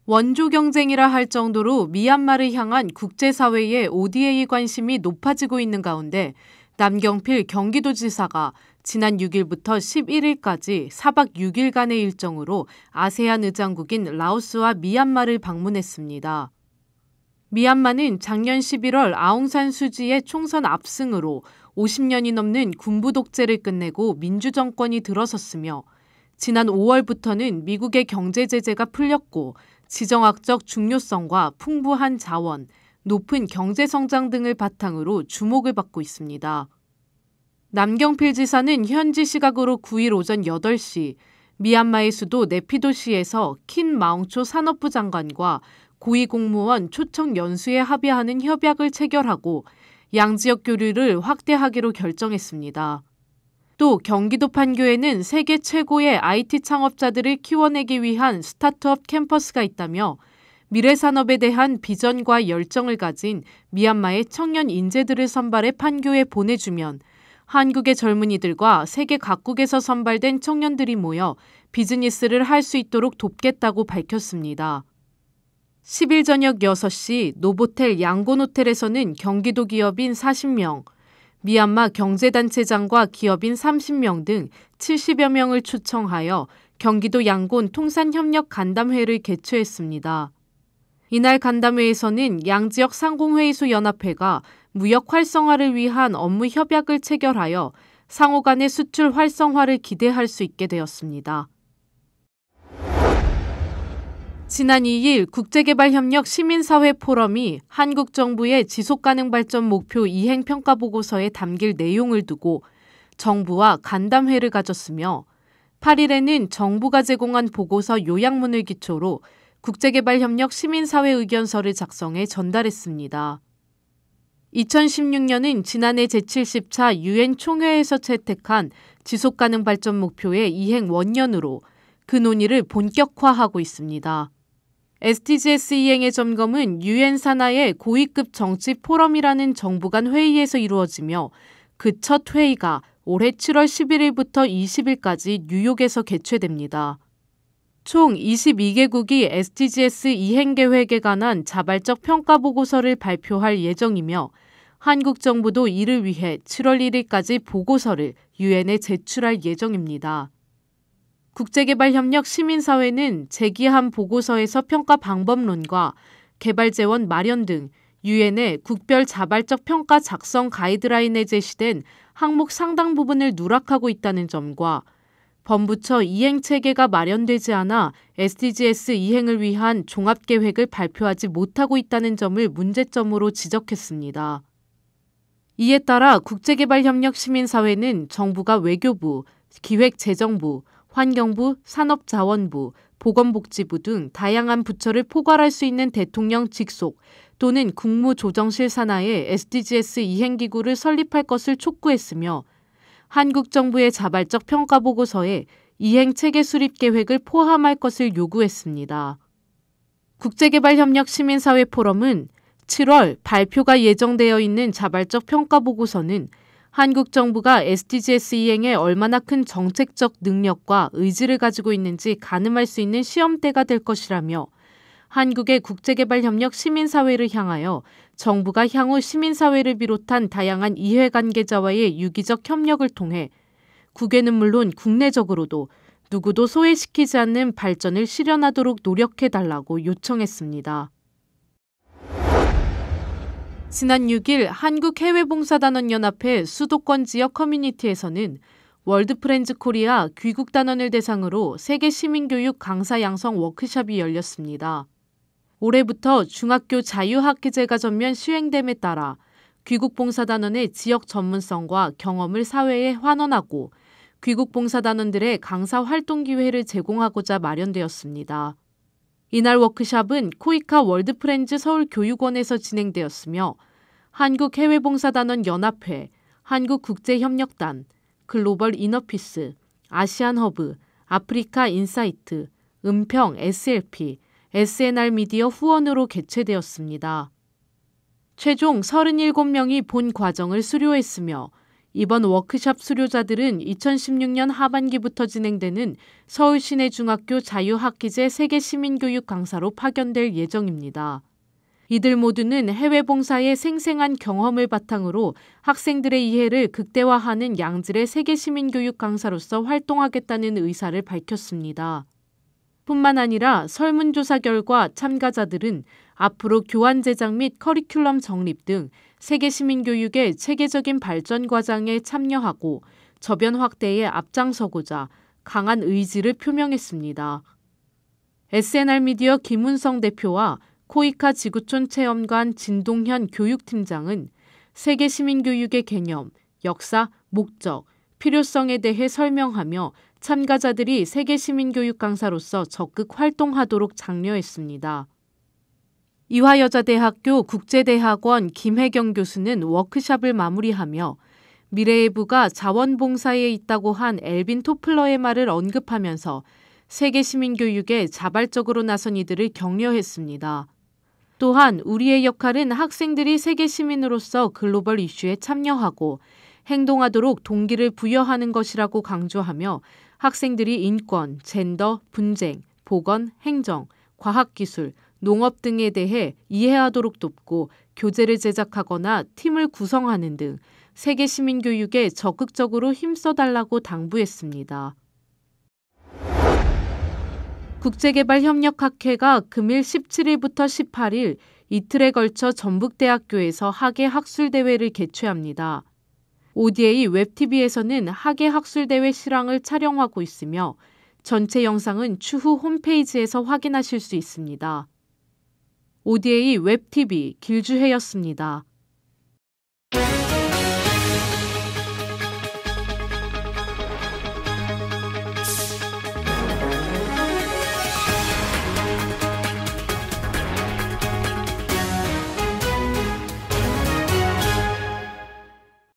원조 경쟁이라 할 정도로 미얀마를 향한 국제사회의 ODA 관심이 높아지고 있는 가운데 남경필 경기도지사가 지난 6일부터 11일까지 4박 6일간의 일정으로 아세안 의장국인 라오스와 미얀마를 방문했습니다. 미얀마는 작년 11월 아웅산 수지의 총선 압승으로 50년이 넘는 군부 독재를 끝내고 민주정권이 들어섰으며 지난 5월부터는 미국의 경제 제재가 풀렸고 지정학적 중요성과 풍부한 자원, 높은 경제 성장 등을 바탕으로 주목을 받고 있습니다. 남경필 지사는 현지 시각으로 9일 오전 8시 미얀마의 수도 네피도시에서 킨 마웅초 산업부 장관과 고위공무원 초청 연수에 합의하는 협약을 체결하고 양지역 교류를 확대하기로 결정했습니다. 또 경기도 판교에는 세계 최고의 IT 창업자들을 키워내기 위한 스타트업 캠퍼스가 있다며 미래 산업에 대한 비전과 열정을 가진 미얀마의 청년 인재들을 선발해 판교에 보내주면 한국의 젊은이들과 세계 각국에서 선발된 청년들이 모여 비즈니스를 할 수 있도록 돕겠다고 밝혔습니다. 10일 저녁 6시 노보텔 양곤호텔에서는 경기도 기업인 40명, 미얀마 경제단체장과 기업인 30명 등 70여 명을 초청하여 경기도 양곤 통산협력 간담회를 개최했습니다. 이날 간담회에서는 양지역 상공회의소 연합회가 무역 활성화를 위한 업무 협약을 체결하여 상호 간의 수출 활성화를 기대할 수 있게 되었습니다. 지난 2일 국제개발협력 시민사회 포럼이 한국 정부의 지속가능 발전 목표 이행 평가 보고서에 담길 내용을 두고 정부와 간담회를 가졌으며 8일에는 정부가 제공한 보고서 요약문을 기초로 국제개발협력 시민사회 의견서를 작성해 전달했습니다. 2016년은 지난해 제70차 유엔 총회에서 채택한 지속가능 발전 목표의 이행 원년으로 그 논의를 본격화하고 있습니다. SDGs 이행의 점검은 유엔 산하의 고위급 정치 포럼이라는 정부 간 회의에서 이루어지며 그 첫 회의가 올해 7월 11일부터 20일까지 뉴욕에서 개최됩니다. 총 22개국이 SDGs 이행 계획에 관한 자발적 평가 보고서를 발표할 예정이며 한국 정부도 이를 위해 7월 1일까지 보고서를 유엔에 제출할 예정입니다. 국제개발협력 시민사회는 제기한 보고서에서 평가 방법론과 개발재원 마련 등 유엔의 국별 자발적 평가 작성 가이드라인에 제시된 항목 상당 부분을 누락하고 있다는 점과 범부처 이행체계가 마련되지 않아 SDGs 이행을 위한 종합계획을 발표하지 못하고 있다는 점을 문제점으로 지적했습니다. 이에 따라 국제개발협력 시민사회는 정부가 외교부, 기획재정부, 환경부, 산업자원부, 보건복지부 등 다양한 부처를 포괄할 수 있는 대통령 직속 또는 국무조정실 산하의 SDGs 이행기구를 설립할 것을 촉구했으며 한국 정부의 자발적 평가 보고서에 이행체계 수립 계획을 포함할 것을 요구했습니다. 국제개발협력 시민사회 포럼은 7월 발표가 예정되어 있는 자발적 평가 보고서는 한국 정부가 SDGs 이행에 얼마나 큰 정책적 능력과 의지를 가지고 있는지 가늠할 수 있는 시험대가 될 것이라며 한국의 국제개발협력 시민사회를 향하여 정부가 향후 시민사회를 비롯한 다양한 이해관계자와의 유기적 협력을 통해 국외는 물론 국내적으로도 누구도 소외시키지 않는 발전을 실현하도록 노력해달라고 요청했습니다. 지난 6일 한국해외봉사단원연합회 수도권 지역 커뮤니티에서는 월드프렌즈 코리아 귀국단원을 대상으로 세계 시민교육 강사 양성 워크숍이 열렸습니다. 올해부터 중학교 자유학기제가 전면 시행됨에 따라 귀국봉사단원의 지역 전문성과 경험을 사회에 환원하고 귀국봉사단원들의 강사 활동 기회를 제공하고자 마련되었습니다. 이날 워크숍은 코이카 월드프렌즈 서울교육원에서 진행되었으며 한국해외봉사단원연합회, 한국국제협력단, 글로벌 이너피스, 아시안허브, 아프리카 인사이트, 은평 SLP, SNR 미디어 후원으로 개최되었습니다. 최종 37명이 본 과정을 수료했으며 이번 워크숍 수료자들은 2016년 하반기부터 진행되는 서울시내중학교 자유학기제 세계시민교육 강사로 파견될 예정입니다. 이들 모두는 해외 봉사의 생생한 경험을 바탕으로 학생들의 이해를 극대화하는 양질의 세계시민교육 강사로서 활동하겠다는 의사를 밝혔습니다. 뿐만 아니라 설문조사 결과 참가자들은 앞으로 교환 제작 및 커리큘럼 정립 등 세계시민교육의 체계적인 발전 과정에 참여하고 저변 확대에 앞장서고자 강한 의지를 표명했습니다. SNR미디어 김은성 대표와 코이카 지구촌 체험관 진동현 교육팀장은 세계시민교육의 개념, 역사, 목적, 필요성에 대해 설명하며 참가자들이 세계시민교육 강사로서 적극 활동하도록 장려했습니다. 이화여자대학교 국제대학원 김혜경 교수는 워크숍을 마무리하며 미래의 부가 자원봉사에 있다고 한 엘빈 토플러의 말을 언급하면서 세계시민교육에 자발적으로 나선 이들을 격려했습니다. 또한 우리의 역할은 학생들이 세계시민으로서 글로벌 이슈에 참여하고 행동하도록 동기를 부여하는 것이라고 강조하며 학생들이 인권, 젠더, 분쟁, 보건, 행정, 과학기술, 농업 등에 대해 이해하도록 돕고 교재를 제작하거나 팀을 구성하는 등 세계시민교육에 적극적으로 힘써달라고 당부했습니다. 국제개발협력학회가 금일 17일부터 18일 이틀에 걸쳐 전북대학교에서 학예 학술대회를 개최합니다. ODA 웹TV에서는 학예 학술대회 실황을 촬영하고 있으며 전체 영상은 추후 홈페이지에서 확인하실 수 있습니다. ODA 웹TV 길주혜였습니다.